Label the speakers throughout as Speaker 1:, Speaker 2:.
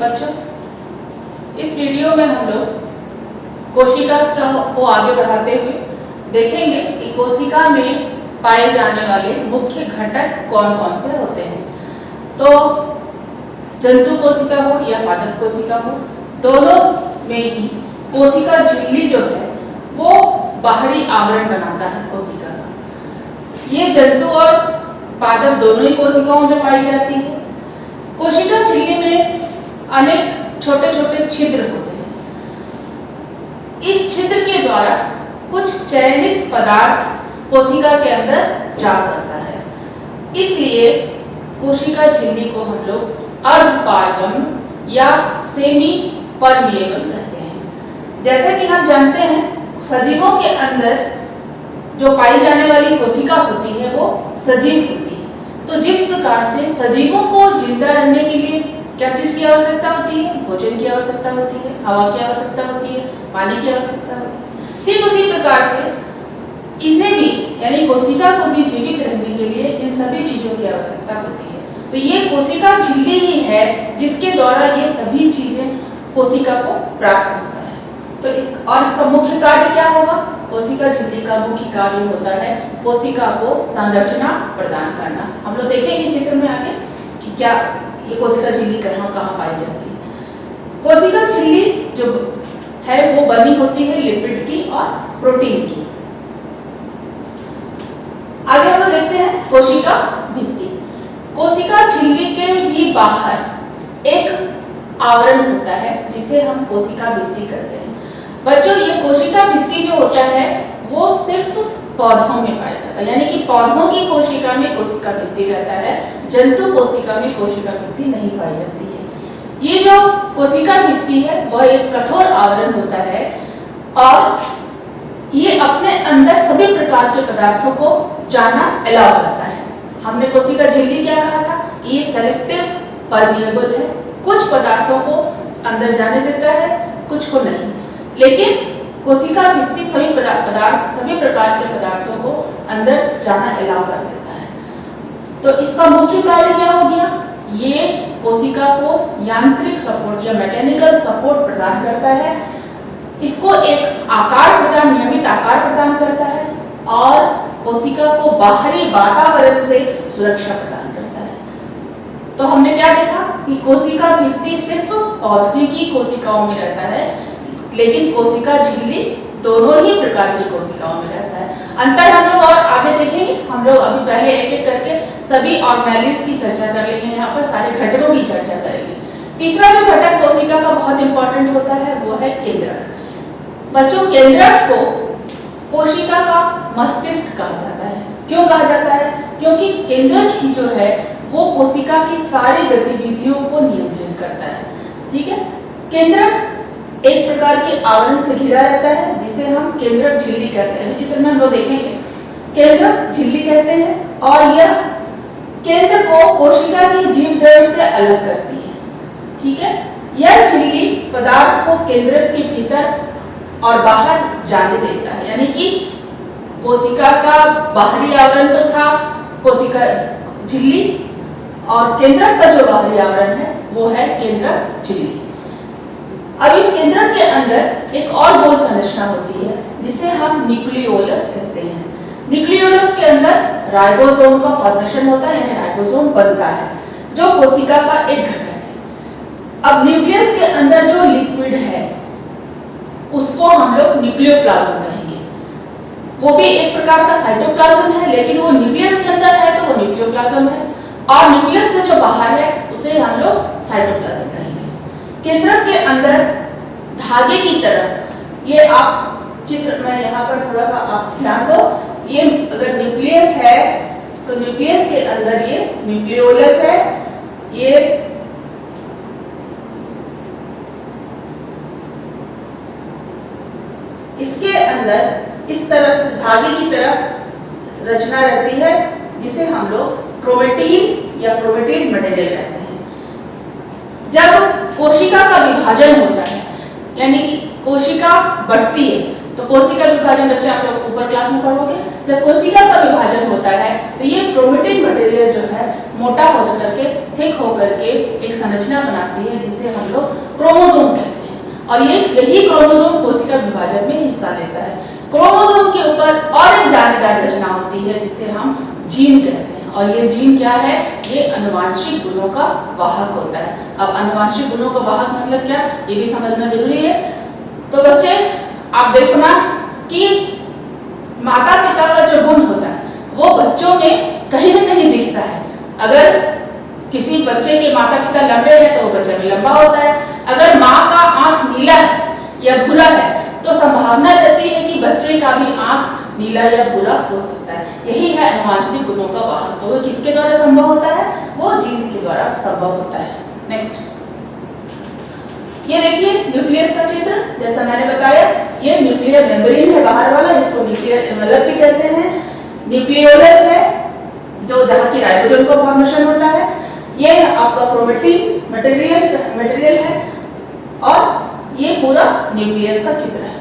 Speaker 1: बच्चों, इस वीडियो में हम लोग कोशिका को आगे बढ़ाते हुए देखेंगे कि कोशिका में पाए जाने वाले मुख्य घटक कौन कौन से होते हैं। तो जंतु कोशिका हो या पादप कोशिका हो, दोनों में ही कोशिका झिल्ली जो है वो बाहरी आवरण बनाता है कोशिका का। ये जंतु और पादप दोनों ही कोशिकाओं में पाई जाती है। कोशिका झिल्ली में अनेक छोटे छोटे छिद्र होते हैं। इस छिद्र के द्वारा कुछ चयनित पदार्थ कोशिका के अंदर जा सकता है। इसलिए कोशिका झिल्ली को हम लोग अर्धपारगम्य या सेमी परमिएबल कहते हैं। जैसे कि हम जानते हैं, सजीवों के अंदर जो पाई जाने वाली कोशिका होती है वो सजीव होती है। तो जिस प्रकार से सजीवों को जिंदा रहने के लिए क्या चीज की आवश्यकता होती है? भोजन की आवश्यकता होती है, हवा की आवश्यकता होती है, पानी की आवश्यकता होती है। ठीक उसी प्रकार से इसे भी यानी कोशिका को भी जीवित रहने के लिए इन सभी चीजों की आवश्यकता होती है। तो ये कोशिका झिल्ली ही है जिसके द्वारा ये सभी चीजें कोशिका को प्राप्त होता है। तो इसका मुख्य कार्य क्या होगा? कोशिका झिल्ली का मुख्य कार्य होता है कोशिका को संरचना प्रदान करना। हम लोग देखेंगे चित्र में आगे कि क्या ये कोशिका झिल्ली कहाँ कहाँ पाई जाती है। कोशिका झिल्ली जो है वो बनी होती है लिपिड की और प्रोटीन की। आगे हम लोग देखते हैं कोशिका भित्ति। कोशिका झिल्ली के भी बाहर एक आवरण होता है जिसे हम कोशिका भित्ति कहते हैं। बच्चों, ये कोशिका भित्ति जो होता है वो सिर्फ पौधों में पाया जाता है, यानी कि पौधों की कोशिका में कोशिका भित्ति रहता है, जंतु कोशिका में कोशिका भित्ति नहीं पाई जाती है। ये जो कोशिका भित्ति है वह एक कठोर आवरण होता है और ये अपने अंदर सभी प्रकार के पदार्थों को जाना अलाउ करता है। हमने कोशिका झिल्ली क्या कहा था? ये सेलेक्टिव परमिएबल है, कुछ पदार्थों को अंदर जाने देता है, कुछ को नहीं। लेकिन कोशिका भित्ति सभी प्रकार के पदार्थों को अंदर जाना अलाउ कर देता है। तो इसका मुख्य कार्य क्या हो गया? ये कोशिका को यांत्रिक सपोर्ट या मैकेनिकल सपोर्ट प्रदान करता है, इसको एक नियमित आकार प्रदान करता है और कोशिका को बाहरी वातावरण से सुरक्षा प्रदान करता है। तो हमने क्या देखा कि कोशिका भित्ति सिर्फ पौधे की कोशिकाओं में रहता है, लेकिन कोशिका झिल्ली दोनों ही प्रकार की कोशिकाओं में रहता है। अंतर हम लोग और आगे देखेंगे। हम लोग अभी पहले एक एक करके सभी ऑर्गेनेल्स की चर्चा कर लेंगे, यहाँ पर सारे घटकों की चर्चा करेंगे। तीसरा जो घटक कोशिका का बहुत इंपॉर्टेंट होता है वो है केंद्रक। बच्चों, केंद्रक को कोशिका का मस्तिष्क कहा जाता है। क्यों कहा जाता है? क्योंकि केंद्रक ही जो है वो कोशिका की सारी गतिविधियों को नियंत्रित करता है। ठीक है, केंद्रक एक प्रकार के आवरण से घिरा रहता है जिसे हम केंद्रक झिल्ली कहते हैं। चित्र में हम लोग देखेंगे केंद्रक झिल्ली कहते हैं और यह केंद्र को कोशिका की जीवदल से अलग करती है। ठीक है, यह झिल्ली पदार्थ को केंद्रक के भीतर और बाहर जाने देता है, यानी कि कोशिका का बाहरी आवरण तो था कोशिका झिल्ली और केंद्रक का जो बाहरी आवरण है वो है केंद्रक झिल्ली। अब इस केंद्रक के अंदर एक और गोल संरचना होती है जिसे हम न्यूक्लियोलस कहते हैं। न्यूक्लियोलस के अंदर राइबोसोम का फॉर्मेशन होता है, यानी राइबोसोम बनता है जो कोशिका का एक घटक है। अब न्यूक्लियस के अंदर जो लिक्विड है उसको हम लोग न्यूक्लियोप्लाज्म कहेंगे। वो भी एक प्रकार का साइटोप्लाज्म है, लेकिन वो न्यूक्लियस के अंदर है तो वो न्यूक्लियोप्लाज्म है और न्यूक्लियस से जो बाहर है उसे हम लोग साइटोप्लाज्म कहेंगे। केंद्रक के अंदर धागे की तरह, ये आप चित्र में यहाँ पर थोड़ा सा आप ध्यान दो, ये अगर न्यूक्लियस है तो न्यूक्लियस के अंदर ये न्यूक्लियोलस है, ये इसके अंदर इस तरह से धागे की तरह रचना रहती है जिसे हम लोग क्रोमेटिन या क्रोमेटिन मटेरियल कहते हैं। जब कोशिका का विभाजन होता है, यानी कि कोशिका बढ़ती है, तो कोशिका विभाजन बच्चे आप लोग ऊपर क्लास में पढ़ोगे। जब कोशिका का विभाजन होता है तो ये क्रोमेटिन मटेरियल जो है मोटा हो करके थिक हो करके एक संरचना बनाती है जिसे हम लोग क्रोमोसोम कहते हैं, और यही क्रोमोसोम कोशिका विभाजन में हिस्सा लेता है। क्रोमोसोम के ऊपर और एक दानेदार रचना होती है जिसे हम जीन कहते हैं, और ये जीन क्या है, ये अनुवांशिक गुणों का वाहक होता है। अब अनुवांशिक गुणों का वाहक मतलब क्या, ये भी समझना जरूरी है। तो बच्चे आप देखो ना कि माता पिता का जो गुण होता है वो बच्चों में कहीं ना कहीं दिखता है। अगर किसी बच्चे के माता पिता लंबे हैं तो वो बच्चा भी लंबा होता है। अगर माँ का आंख नीला है या भूरा है तो संभावना रहती है कि बच्चे का भी आंख नीला या भूरा हो सकता है। यही है अनुवांशिक गुणों का वाहक। तो वो किसके द्वारा संभव होता है, वो जीन्स के द्वारा संभव होता है। नेक्स्ट, ये देखिए न्यूक्लियस का चित्र। जैसा मैंने बताया ये न्यूक्लियर मेम्ब्रेन है बाहर वाला, जिसको न्यूक्लियर एनवेलप भी कहते हैं। न्यूक्लियोलस है जो जहाँ की राइबोसोम का फॉर्मेशन होता है। ये आपका क्रोमेटिन मटेरियल है, और ये पूरा न्यूक्लियस का चित्र है।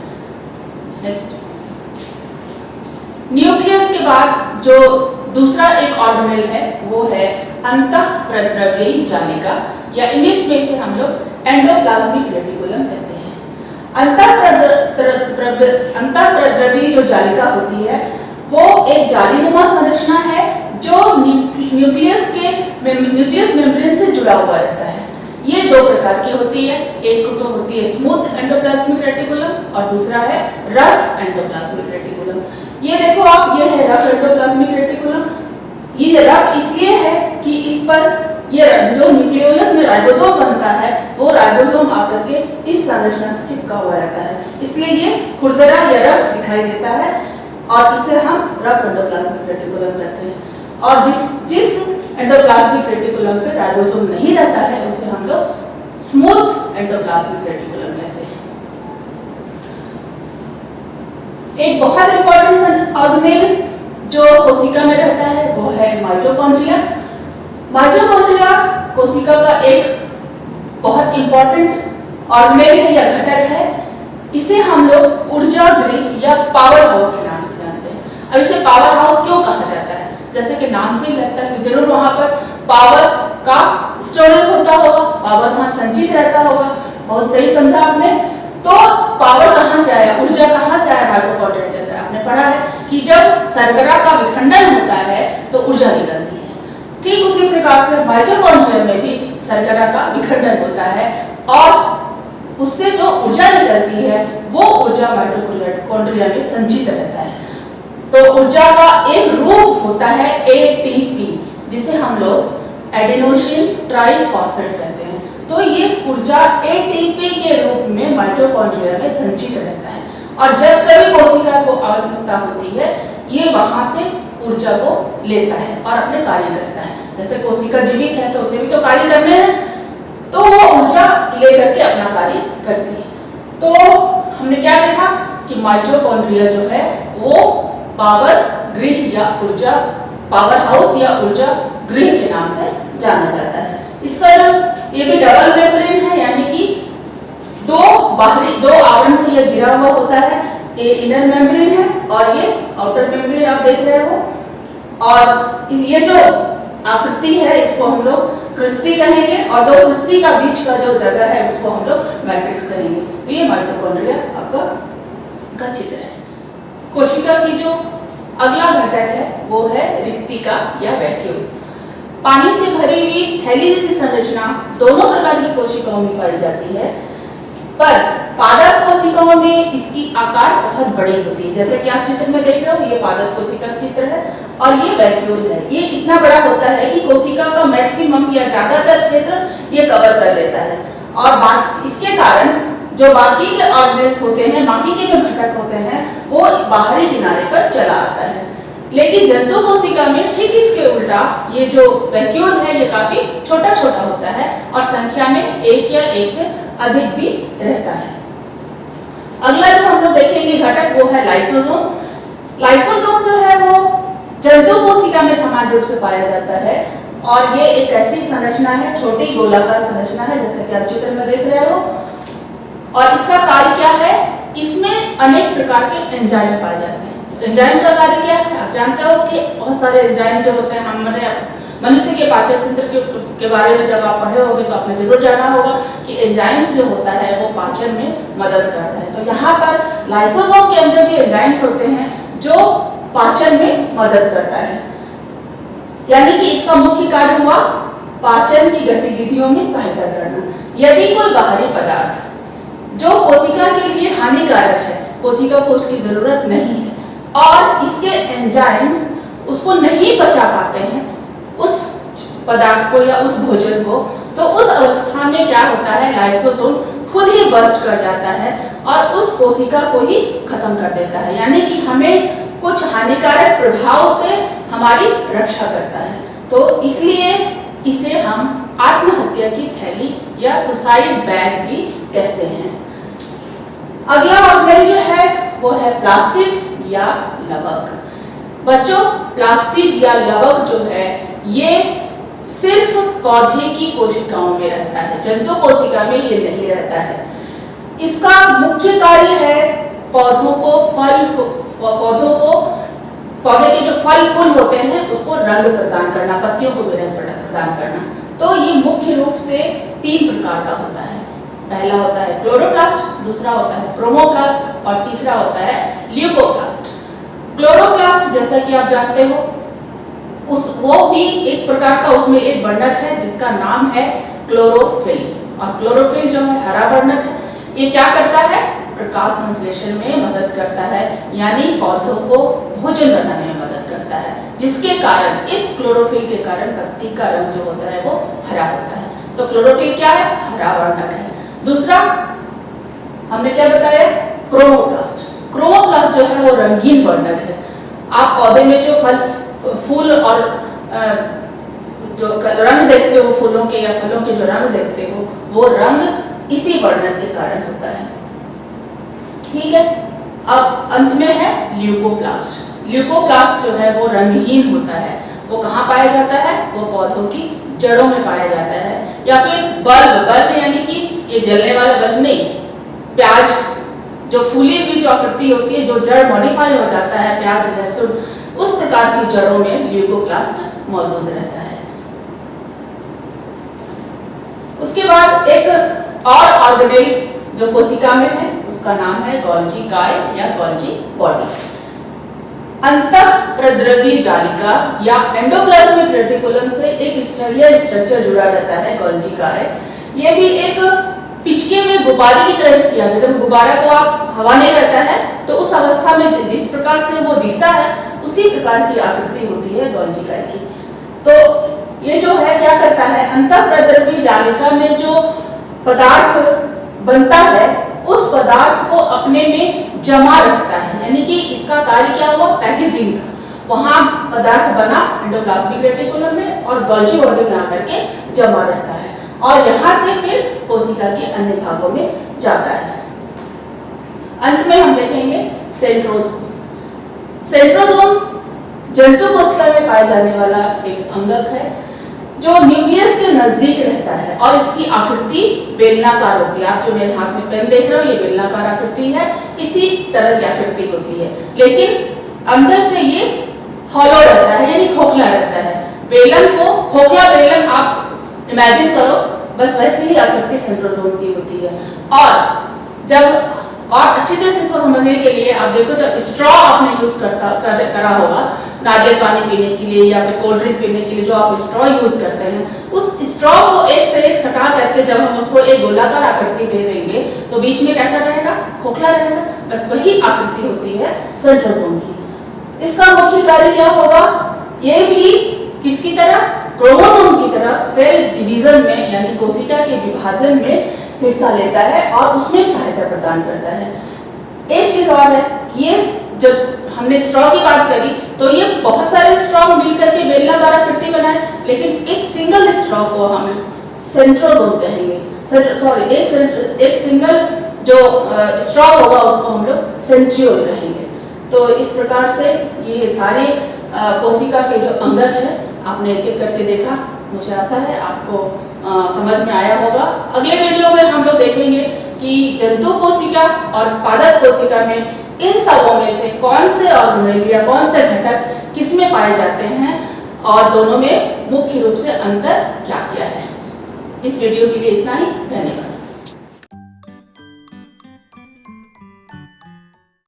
Speaker 1: नेक्स्ट, न्यूक्लियस के बाद जो दूसरा एक ऑर्गेनेल है वो है अंतःप्रद्रव्यी जालिका, या इंग्लिश में इसे हम लोग एंडोप्लाज्मिक रेटिकुलम कहते हैं। अंतःप्रद्रव्यी जो जालिका होती है वो एक जालीनुमा संरचना है जो न्यूक्लियस मेम्ब्रेन से जुड़ा हुआ रहता है। ये दो प्रकार की होती है, एक तो होती है स्मूथ एंडोप्लाज्मिक रेटिकुलम और दूसरा है रफ एंडोप्लाज्मिक रेटिकुलम। ये देखो आप, ये है रफ एंडोप्लाज्मिक रेटिकुलम। ये रफ इसलिए है कि इस पर ये जो न्यूक्लियोलस में राइबोसोम बनता है वो राइबोसोम आकर के इस संरचना से चिपका हुआ रहता है, इसलिए ये खुरदरा या रफ दिखाई देता है, और इसे हम रफ एंडोप्लाज्मिक रेटिकुलम कहते हैं। और जिस एंडोप्लाज्मिक रेटिकुलम पे राइबोसोम नहीं रहता है उसे हम लोग स्मूथ एंडोप्लाज्मिक रेटिकुलम कहते हैं। एक बहुत इंपॉर्टेंट ऑर्गेनेल जो कोशिका में रहता है वो है माइटोकॉन्ड्रिया। माइटोकॉन्ड्रिया कोशिका का एक बहुत इंपॉर्टेंट ऑर्गेनेल है या घटक है। इसे हम लोग ऊर्जा गृह या पावर हाउस के नाम से जानते हैं। अब इसे पावर हाउस क्यों कहा जाता है, जैसे कि नाम से ही लगता है कि जरूर वहां पर पावर का स्टोरेज होता होगा, पावर वहां संचित रहता होगा। बहुत सही समझा आपने। तो पावर कहाँ से आया, ऊर्जा कहाँ से आया माइटोकॉन्ड्रिया के अंदर? आपने पढ़ा है कि जब शर्करा का विखंडन होता है तो ऊर्जा निकलती है। ठीक उसी प्रकार से माइटोकॉन्ड्रिया में भी शर्करा का विखंडन होता है और उससे जो ऊर्जा निकलती है वो ऊर्जा माइटोकॉन्ड्रिया में संचित रहता है। तो ऊर्जा का एक रूप होता है एटीपी, जिसे हम लोग एडेनोसिन ट्राइफॉस्फेट कहते हैं। तो ये ऊर्जा एटीपी के रूप में माइटोकॉन्ड्रिया में संचित रहता है, और जब कभी कोशिका को आवश्यकता होती है ये वहां से ऊर्जा को लेता है और अपने कार्य करता है। जैसे कोशिका जीवित है तो उसे भी तो कार्य करने हैं, तो वो ऊर्जा लेकर के अपना कार्य करती है। तो हमने क्या देखा कि माइटोकॉन्ड्रिया जो है वो पावर गृह या ऊर्जा पावर हाउस या ऊर्जा गृह के नाम से जाना जाता है। इसका जो ये भी डबल मेम्ब्रेन है, यानी कि दो आवरण से यह घिरा हुआ होता है। ये इनर मेम्ब्रेन है और ये आउटर मेम्ब्रेन आप देख रहे हो, और ये जो आकृति है इसको हम लोग क्रिस्टी कहेंगे, और दो क्रिस्टी का बीच का जो जगह है उसको हम लोग मैट्रिक्स कहेंगे। तो ये माइटोकॉन्ड्रिया आपका का चित्र है। कोशिका की जो अगला घटक है वो है रिक्तिका या वैक्यूल। पानी से भरी हुई थैली जैसी संरचना दोनों प्रकार की कोशिकाओं में पाई जाती है, पर पादप कोशिकाओं में इसकी आकार बहुत बड़ी होती है। जैसे कि आप चित्र में देख रहे हो, ये पादप कोशिका का चित्र है और ये वैक्यूल है। ये इतना बड़ा होता है कि कोशिका का मैक्सिमम या ज्यादातर क्षेत्र ये कवर कर लेता है, और इसके कारण जो बाकी के ऑर्गेनेल्स होते हैं, बाकी के जो घटक होते हैं वो बाहरी किनारे पर चला आता है। लेकिन जंतु कोशिका में ठीक इसके उल्टा ये जो वैक्यूल है ये काफी छोटा छोटा होता है और संख्या में एक या एक से अधिक भी रहता है। अगला जो हम लोग देखेंगे घटक वो है लाइसोसोम। लाइसोसोम जो है वो जंतु कोशिका में समान रूप से पाया जाता है, और ये एक ऐसी संरचना है, छोटी गोलाकार संरचना है, जैसे कि आप चित्र में देख रहे हो। और इसका कार्य क्या है इसमें अनेक प्रकार के एंजाइम पाए जाते हैं। एंजाइम का कार्य क्या है? आप जानते हो कि बहुत सारे एंजाइम जो होते हैं, हमारे मनुष्य के पाचन तंत्र के बारे में जब आप पढ़े होंगे तो आपने जरूर जाना होगा कि एंजाइम्स जो होता है वो पाचन में मदद करता है। तो यहाँ पर लाइसोसोम के अंदर भी एंजाइम्स होते हैं जो पाचन में मदद करता है, यानी कि इसका मुख्य कार्य हुआ पाचन की गतिविधियों में सहायता करना। यदि कोई बाहरी पदार्थ जो कोशिका के लिए हानिकारक है, कोशिका को उसकी जरूरत नहीं है और इसके एंजाइम्स उसको नहीं पचा पाते हैं उस पदार्थ को या उस भोजन को, तो उस अवस्था में क्या होता है, लाइसोसोम खुद ही बस्ट कर जाता है और उस कोशिका को ही खत्म कर देता है, यानी कि हमें कुछ हानिकारक प्रभाव से हमारी रक्षा करता है। तो इसलिए इसे हम आत्महत्या की थैली या सुसाइड बैग भी कहते हैं। अगला ऑर्गेल जो है वो है प्लास्टिड या लवक। बच्चों, प्लास्टिड या लवक जो है ये सिर्फ पौधे की कोशिकाओं में रहता है, जंतु कोशिका में ये नहीं रहता है। इसका मुख्य कार्य है पौधों को पौधे के जो फल फूल होते हैं उसको रंग प्रदान करना, पत्तियों को भी रंग प्रदान करना। तो ये मुख्य रूप से 3 प्रकार का होता है। पहला होता है क्लोरोप्लास्ट, दूसरा होता है क्रोमोप्लास्ट और तीसरा होता है ल्यूकोप्लास्ट। क्लोरोप्लास्ट जैसा कि आप जानते हो वो भी एक प्रकार का, उसमें एक वर्णक है जिसका नाम है क्लोरोफिल, और क्लोरोफिल जो है हरा वर्णक है। ये क्या करता है? प्रकाश संश्लेषण में मदद करता है, यानी पौधों को भोजन बनाने में मदद करता है, जिसके कारण इस क्लोरोफिल के कारण पत्ती का रंग जो होता है वो हरा होता है। तो क्लोरोफिल क्या है? हरा वर्णक है। दूसरा हमने क्या बताया? क्रोमोप्लास्ट। क्रोमोप्लास्ट जो है वो रंगीन वर्णक है। आप पौधे में जो फल फूल और जो रंग देखते हो, फूलों के या फलों के जो रंग देखते हो, वो रंग इसी वर्णक के कारण होता है। ठीक है, अब अंत में है ल्यूकोप्लास्ट। ल्यूकोप्लास्ट जो है वो रंगहीन होता है। वो कहाँ पाया जाता है? वो पौधों की जड़ों में पाया जाता है, या फिर बल्ब यानी कि ये जलने वाला बल्ब नहीं, प्याज जो फूली हुई जो आकृति होती है, जो जड़ मॉडिफाई हो जाता है, प्याज लहसुन, उस प्रकार की जड़ों में ल्यूकोप्लास्ट मौजूद रहता है। उसके बाद एक और ऑर्गेनेल जो कोशिका में है उसका नाम है गोल्जी काय या गोल्जी बॉडी। अंतःप्रद्रव्य जालिका या एंडोप्लाज्मिक रेटिकुलम से एक स्ट्रक्चर जुड़ा रहता है गोल्जी काय। ये भी एक पिचके में गुब्बारे की तरह किया गया। जब गुब्बारा को आप हवा नहीं रहता है तो उस अवस्था में जिस प्रकार से वो दिखता है उसी प्रकार की आकृति होती है गोल्जी काय की। तो ये जो है क्या करता है, अंतःप्रद्रव्य जालिका में जो पदार्थ बनता है उस पदार्थ को अपने में जमा रखता है, यानी कि इसका कार्य क्या हुआ? पैकेजिंग का। वहां पदार्थ बना एंडोप्लाज्मिक रेटिकुलम में और गोल्जी बॉडी में आकर के जमा रहता है और यहाँ से फिर कोशिका के अन्य भागों में जाता है। अंत में हम देखेंगे सेंट्रोसोम। सेंट्रोसोम जंतु कोशिका में पाए जाने वाला एक अंगक है जो न्यूक्लियस के नजदीक रहता है और इसकी आकृति बेलनाकार होती है। आप जो मेरे हाथ में पेन देख रहे हो ये बेलनाकार आकृति है, इसी तरह की आकृति होती है, लेकिन अंदर से ये हॉलो रहता है, यानी खोखला रहता है। बेलन को खोखला बेलन आप इमेजिन करो, बस वैसे ही आकृति सेंट्रोसोम की होती है। और अच्छी तरह से इसको समझने के लिए आप देखो, जब स्ट्रॉ आपने यूज करा होगा नारियल पानी पीने के लिए या फिर कोल्ड ड्रिंक पीने के लिए, जो आप स्ट्रॉ यूज करते हैं, उस स्ट्रॉ को एक से एक सटा करके जब हम उसको एक गोलाकार आकृति दे देंगे तो बीच में कैसा रहेगा? खोखला रहेगा। बस वही आकृति होती है सेंट्रोसोम की। इसका मुख्य कार्य क्या होगा? ये भी किसकी तरह? क्रोमोसोम की तरह सेल डिवीजन में यानी कोशिका के विभाजन में हिस्सा लेता है और उसमें सहायता प्रदान करता है। एक चीज और है, ये जब हमने स्ट्रॉ की बात करी तो ये बहुत सारे स्ट्रॉ मिलकर के बेलनाकार आकृति बनाए, लेकिन एक सिंगल स्ट्रॉ को हम सेंट्रोसोम कहेंगे। सॉरी, एक सिंगल जो स्ट्रॉ होगा उसको हम लोग सेंट्रियोल कहेंगे। तो इस प्रकार से ये सारे कोशिका के जो अंगक है आपने एक एक करके देखा। मुझे आशा है आपको समझ में आया होगा। अगले वीडियो में हम लोग देखेंगे कि जंतु कोशिका और पादप कोशिका में इन सबों में से कौन से ऑर्गेनेल या कौन से घटक किसमें पाए जाते हैं और दोनों में मुख्य रूप से अंतर क्या क्या है। इस वीडियो के लिए इतना ही, धन्यवाद।